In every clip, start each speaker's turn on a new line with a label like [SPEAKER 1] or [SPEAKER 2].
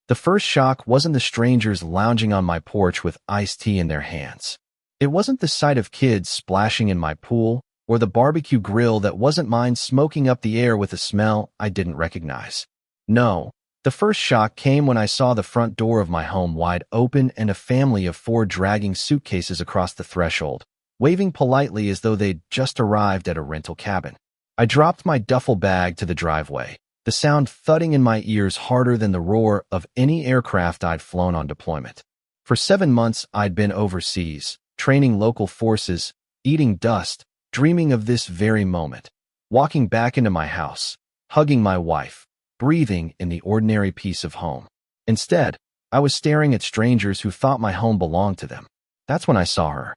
[SPEAKER 1] The first shock wasn't the strangers lounging on my porch with iced tea in their hands. It wasn't the sight of kids splashing in my pool, or the barbecue grill that wasn't mine smoking up the air with a smell I didn't recognize. No, the first shock came when I saw the front door of my home wide open and a family of 4 dragging suitcases across the threshold, waving politely as though they'd just arrived at a rental cabin. I dropped my duffel bag to the driveway, the sound thudding in my ears harder than the roar of any aircraft I'd flown on deployment. For 7 months, I'd been overseas, training local forces, eating dust, dreaming of this very moment, walking back into my house, hugging my wife, breathing in the ordinary peace of home. Instead, I was staring at strangers who thought my home belonged to them. That's when I saw her.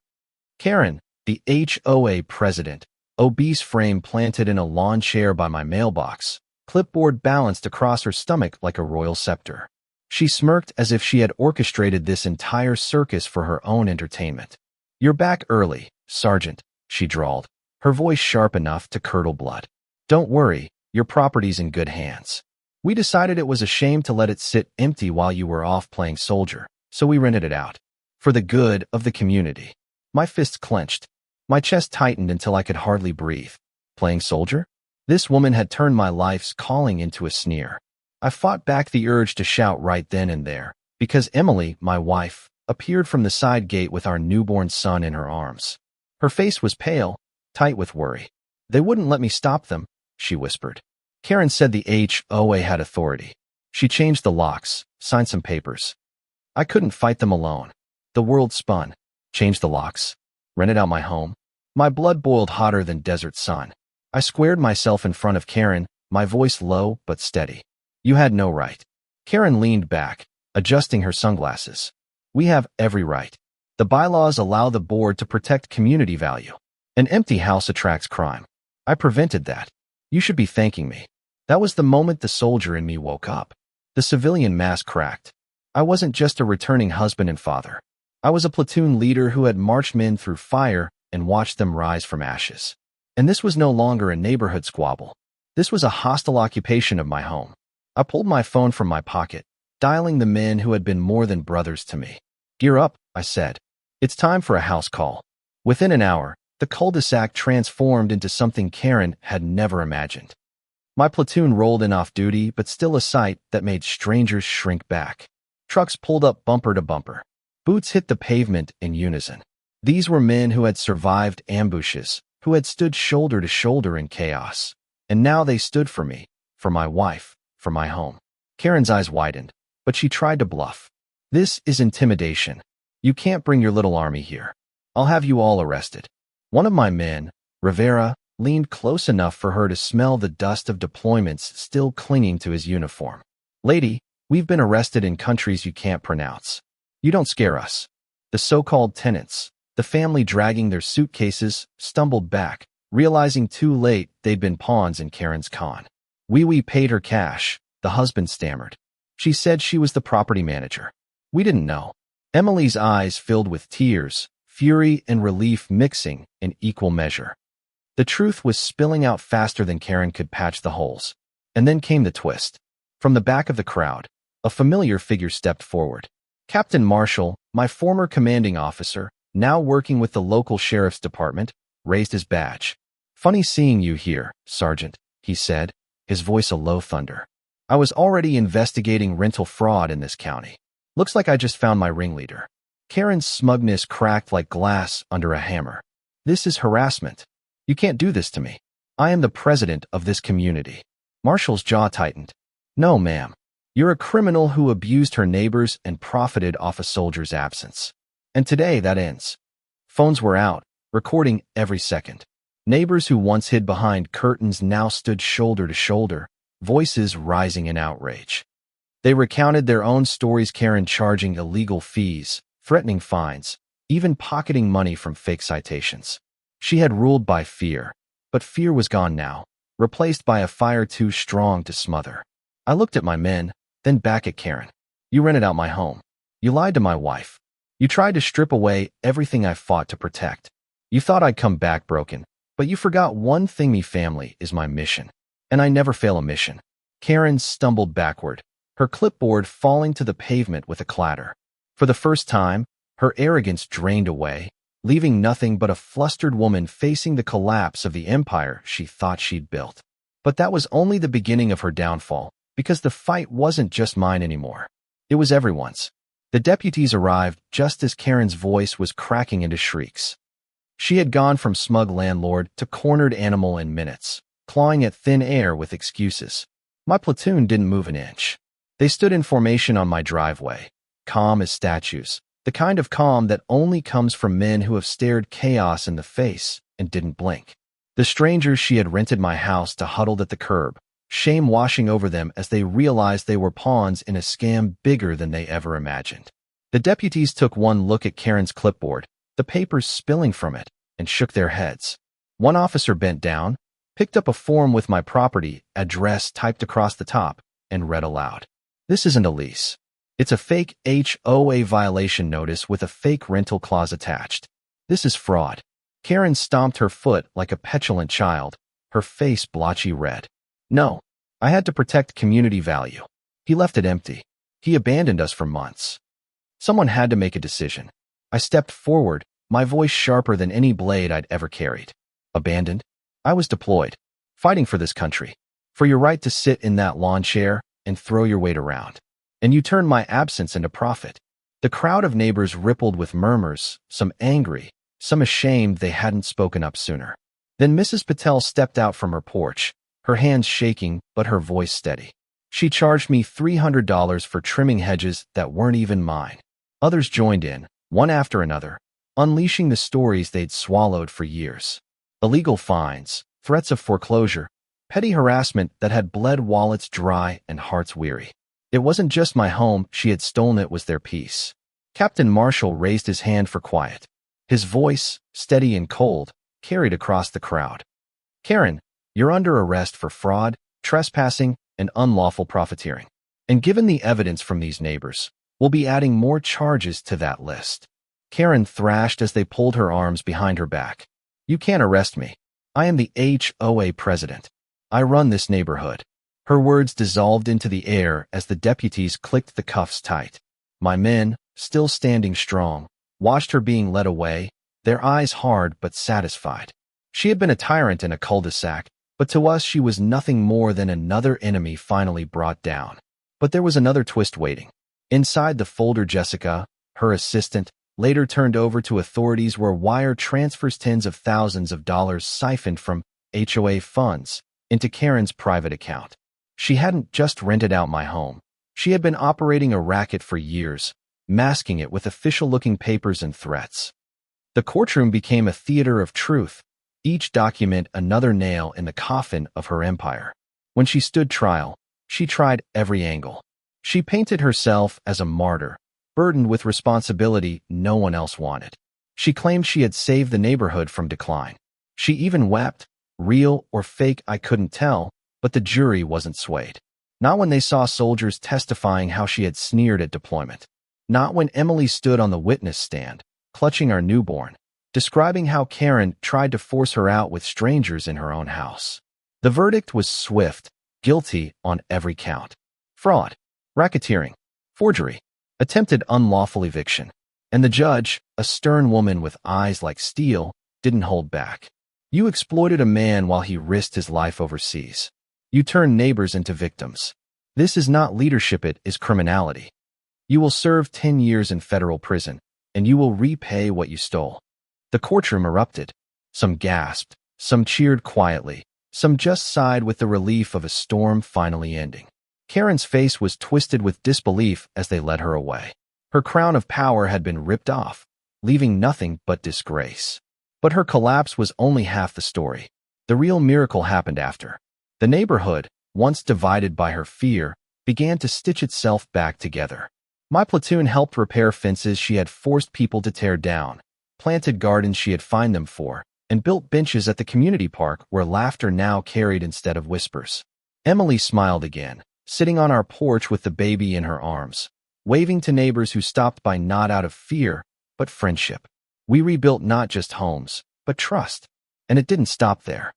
[SPEAKER 1] Karen, the HOA president, obese frame planted in a lawn chair by my mailbox, clipboard balanced across her stomach like a royal scepter. She smirked as if she had orchestrated this entire circus for her own entertainment. "You're back early, Sergeant," she drawled, her voice sharp enough to curdle blood. "Don't worry, your property's in good hands. We decided it was a shame to let it sit empty while you were off playing soldier, so we rented it out. For the good of the community." My fists clenched. My chest tightened until I could hardly breathe. Playing soldier? This woman had turned my life's calling into a sneer. I fought back the urge to shout right then and there, because Emily, my wife, appeared from the side gate with our newborn son in her arms. Her face was pale, tight with worry. "They wouldn't let me stop them," she whispered. Karen said the HOA had authority. She changed the locks, signed some papers. I couldn't fight them alone. The world spun. Changed the locks. Rented out my home. My blood boiled hotter than desert sun. I squared myself in front of Karen, my voice low but steady. "You had no right." Karen leaned back, adjusting her sunglasses. "We have every right. The bylaws allow the board to protect community value. An empty house attracts crime. I prevented that. You should be thanking me." That was the moment the soldier in me woke up. The civilian mask cracked. I wasn't just a returning husband and father. I was a platoon leader who had marched men through fire and watched them rise from ashes. And this was no longer a neighborhood squabble. This was a hostile occupation of my home. I pulled my phone from my pocket, dialing the men who had been more than brothers to me. "Gear up," I said. "It's time for a house call." Within an hour, the cul-de-sac transformed into something Karen had never imagined. My platoon rolled in off duty, but still a sight that made strangers shrink back. Trucks pulled up bumper to bumper. Boots hit the pavement in unison. These were men who had survived ambushes, who had stood shoulder to shoulder in chaos. And now they stood for me, for my wife, for my home. Karen's eyes widened, but she tried to bluff. "This is intimidation. You can't bring your little army here. I'll have you all arrested." One of my men, Rivera, leaned close enough for her to smell the dust of deployments still clinging to his uniform. "Lady, we've been arrested in countries you can't pronounce. You don't scare us." The so-called tenants, the family dragging their suitcases, stumbled back, realizing too late they'd been pawns in Karen's con. We paid her cash," the husband stammered. "She said she was the property manager. We didn't know." Emily's eyes filled with tears, fury and relief mixing in equal measure. The truth was spilling out faster than Karen could patch the holes. And then came the twist. From the back of the crowd, a familiar figure stepped forward. Captain Marshall, my former commanding officer, now working with the local sheriff's department, raised his badge. "Funny seeing you here, Sergeant," he said, his voice a low thunder. "I was already investigating rental fraud in this county. Looks like I just found my ringleader." Karen's smugness cracked like glass under a hammer. "This is harassment. You can't do this to me. I am the president of this community." Marshall's jaw tightened. "No, ma'am. You're a criminal who abused her neighbors and profited off a soldier's absence. And today that ends." Phones were out, recording every second. Neighbors who once hid behind curtains now stood shoulder to shoulder, voices rising in outrage. They recounted their own stories, Karen charging illegal fees, threatening fines, even pocketing money from fake citations. She had ruled by fear, but fear was gone now, replaced by a fire too strong to smother. I looked at my men, then back at Karen. "You rented out my home. You lied to my wife. You tried to strip away everything I fought to protect. You thought I'd come back broken, but you forgot one thing. Me family is my mission, and I never fail a mission." Karen stumbled backward, her clipboard falling to the pavement with a clatter. For the first time, her arrogance drained away, leaving nothing but a flustered woman facing the collapse of the empire she thought she'd built. But that was only the beginning of her downfall, because the fight wasn't just mine anymore. It was everyone's. The deputies arrived just as Karen's voice was cracking into shrieks. She had gone from smug landlord to cornered animal in minutes, clawing at thin air with excuses. My platoon didn't move an inch. They stood in formation on my driveway, calm as statues, the kind of calm that only comes from men who have stared chaos in the face and didn't blink. The strangers she had rented my house to huddled at the curb, shame washing over them as they realized they were pawns in a scam bigger than they ever imagined. The deputies took one look at Karen's clipboard, the papers spilling from it, and shook their heads. One officer bent down, picked up a form with my property address typed across the top, and read aloud. "This isn't a lease. It's a fake HOA violation notice with a fake rental clause attached. This is fraud." Karen stomped her foot like a petulant child, her face blotchy red. "No, I had to protect community value. He left it empty. He abandoned us for months." Someone had to make a decision. I stepped forward, my voice sharper than any blade I'd ever carried. Abandoned? I was deployed, fighting for this country, for your right to sit in that lawn chair and throw your weight around. And you turned my absence into profit. The crowd of neighbors rippled with murmurs, some angry, some ashamed they hadn't spoken up sooner. Then Mrs. Patel stepped out from her porch, her hands shaking but her voice steady. She charged me $300 for trimming hedges that weren't even mine. Others joined in, one after another, unleashing the stories they'd swallowed for years. Illegal fines, threats of foreclosure, petty harassment that had bled wallets dry and hearts weary. It wasn't just my home she had stolen, it was their peace. Captain Marshall raised his hand for quiet. His voice, steady and cold, carried across the crowd. "Karen, you're under arrest for fraud, trespassing, and unlawful profiteering. And given the evidence from these neighbors, we'll be adding more charges to that list." Karen thrashed as they pulled her arms behind her back. "You can't arrest me. I am the HOA president. I run this neighborhood." Her words dissolved into the air as the deputies clicked the cuffs tight. My men, still standing strong, watched her being led away, their eyes hard but satisfied. She had been a tyrant in a cul-de-sac, but to us she was nothing more than another enemy finally brought down. But there was another twist waiting. Inside the folder, Jessica, her assistant, later turned over to authorities, were wire transfers, tens of thousands of dollars siphoned from HOA funds into Karen's private account. She hadn't just rented out my home. She had been operating a racket for years, masking it with official-looking papers and threats. The courtroom became a theater of truth, each document another nail in the coffin of her empire. When she stood trial, she tried every angle. She painted herself as a martyr, burdened with responsibility no one else wanted. She claimed she had saved the neighborhood from decline. She even wept, real or fake I couldn't tell, but the jury wasn't swayed. Not when they saw soldiers testifying how she had sneered at deployment. Not when Emily stood on the witness stand, clutching our newborn, describing how Karen tried to force her out with strangers in her own house. The verdict was swift, guilty on every count. Fraud, racketeering, forgery, attempted unlawful eviction. And the judge, a stern woman with eyes like steel, didn't hold back. "You exploited a man while he risked his life overseas. You turned neighbors into victims. This is not leadership, it is criminality. You will serve 10 years in federal prison, and you will repay what you stole." The courtroom erupted. Some gasped, some cheered quietly, some just sighed with the relief of a storm finally ending. Karen's face was twisted with disbelief as they led her away. Her crown of power had been ripped off, leaving nothing but disgrace. But her collapse was only half the story. The real miracle happened after. The neighborhood, once divided by her fear, began to stitch itself back together. My platoon helped repair fences she had forced people to tear down, planted gardens she had fined them for, and built benches at the community park where laughter now carried instead of whispers. Emily smiled again, sitting on our porch with the baby in her arms, waving to neighbors who stopped by not out of fear, but friendship. We rebuilt not just homes, but trust. And it didn't stop there.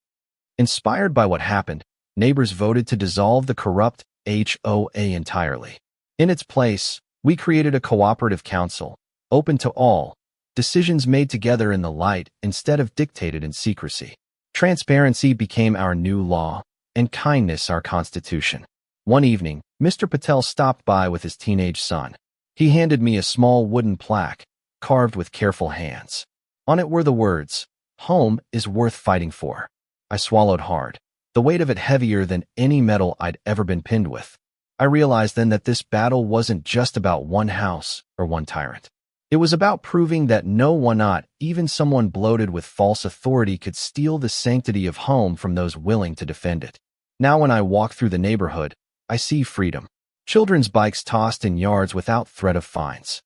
[SPEAKER 1] Inspired by what happened, neighbors voted to dissolve the corrupt HOA entirely. In its place, we created a cooperative council, open to all, decisions made together in the light instead of dictated in secrecy. Transparency became our new law, and kindness our constitution. One evening, Mr. Patel stopped by with his teenage son. He handed me a small wooden plaque, carved with careful hands. On it were the words, "Home is worth fighting for." I swallowed hard, the weight of it heavier than any metal I'd ever been pinned with. I realized then that this battle wasn't just about one house or one tyrant. It was about proving that no one, not even someone bloated with false authority, could steal the sanctity of home from those willing to defend it. Now when I walk through the neighborhood, I see freedom. Children's bikes tossed in yards without threat of fines.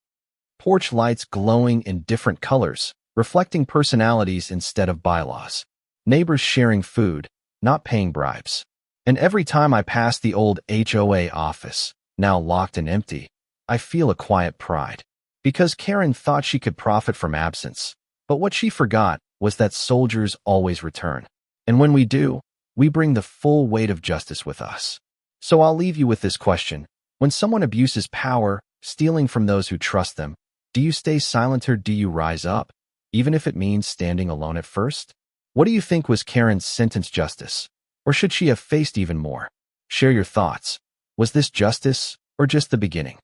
[SPEAKER 1] Porch lights glowing in different colors, reflecting personalities instead of bylaws. Neighbors sharing food, not paying bribes. And every time I pass the old HOA office, now locked and empty, I feel a quiet pride. Because Karen thought she could profit from absence. But what she forgot was that soldiers always return. And when we do, we bring the full weight of justice with us. So I'll leave you with this question. When someone abuses power, stealing from those who trust them, do you stay silent or do you rise up, even if it means standing alone at first? What do you think was Karen's sentence justice? Or should she have faced even more? Share your thoughts. Was this justice or just the beginning?